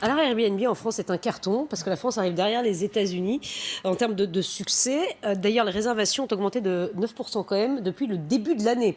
Alors Airbnb en France est un carton parce que la France arrive derrière les États-Unis en termes de succès. D'ailleurs, les réservations ont augmenté de 9% quand même depuis le début de l'année.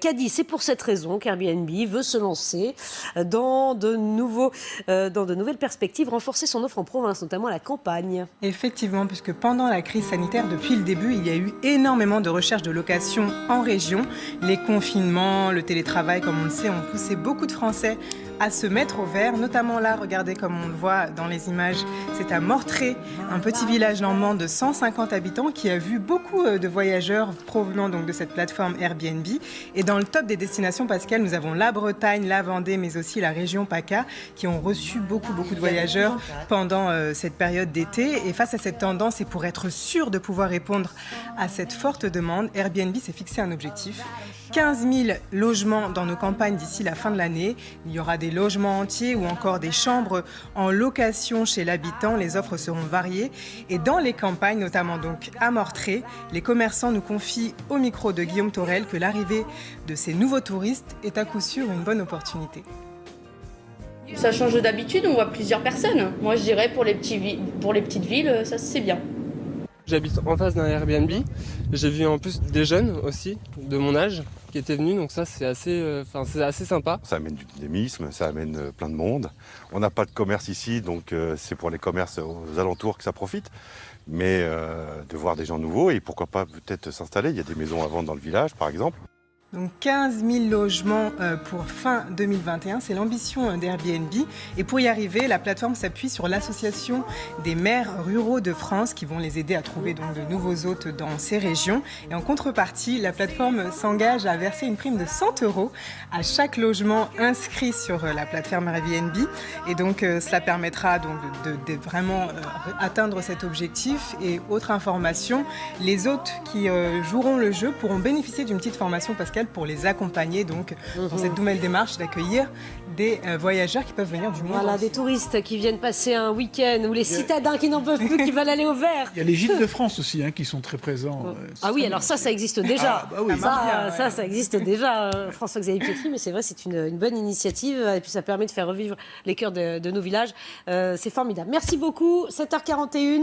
Qu'a dit, c'est pour cette raison qu'Airbnb veut se lancer dans de nouvelles perspectives, renforcer son offre en province, notamment à la campagne. Effectivement, puisque pendant la crise sanitaire, depuis le début, il y a eu énormément de recherches de location en région. Les confinements, le télétravail, comme on le sait, ont poussé beaucoup de Français à se mettre au vert, notamment là, regardez comme on le voit dans les images, c'est à Mortré, un petit village normand de 150 habitants qui a vu beaucoup de voyageurs provenant donc de cette plateforme Airbnb. Et dans le top des destinations, Pascal, nous avons la Bretagne, la Vendée, mais aussi la région PACA qui ont reçu beaucoup de voyageurs pendant cette période d'été. Et face à cette tendance et pour être sûr de pouvoir répondre à cette forte demande, Airbnb s'est fixé un objectif. 15 000 logements dans nos campagnes d'ici la fin de l'année. Il y aura des logements entiers ou encore des chambres en location chez l'habitant. Les offres seront variées. Et dans les campagnes, notamment donc à Mortré, les commerçants nous confient au micro de Guillaume Torel que l'arrivée de ces nouveaux touristes est à coup sûr une bonne opportunité. Ça change d'habitude, on voit plusieurs personnes. Moi je dirais pour les petites villes, ça c'est bien. J'habite en face d'un Airbnb. J'ai vu en plus des jeunes aussi, de mon âge, qui étaient venus. Donc ça, c'est assez sympa. Ça amène du dynamisme, ça amène plein de monde. On n'a pas de commerce ici, donc c'est pour les commerces aux alentours que ça profite. Mais de voir des gens nouveaux et pourquoi pas peut-être s'installer. Il y a des maisons à vendre dans le village, par exemple. Donc 15 000 logements pour fin 2021, c'est l'ambition d'Airbnb. Et pour y arriver, la plateforme s'appuie sur l'association des maires ruraux de France qui vont les aider à trouver donc de nouveaux hôtes dans ces régions. Et en contrepartie, la plateforme s'engage à verser une prime de 100 € à chaque logement inscrit sur la plateforme Airbnb. Et donc cela permettra donc de vraiment atteindre cet objectif. Et autre information, les hôtes qui joueront le jeu pourront bénéficier d'une petite formation, Pascal, pour les accompagner donc dans cette nouvelle démarche d'accueillir des voyageurs qui peuvent venir du monde. Voilà, des touristes qui viennent passer un week-end ou les citadins qui n'en peuvent plus, qui veulent aller au vert. Il y a les gîtes de France aussi qui sont très présents. Ah oui, alors ça existe déjà. Ah, bah oui. Ça existe déjà, François-Xavier Pietri, mais c'est vrai, c'est une bonne initiative et puis ça permet de faire revivre les cœurs de nos villages. C'est formidable. Merci beaucoup, 7h41.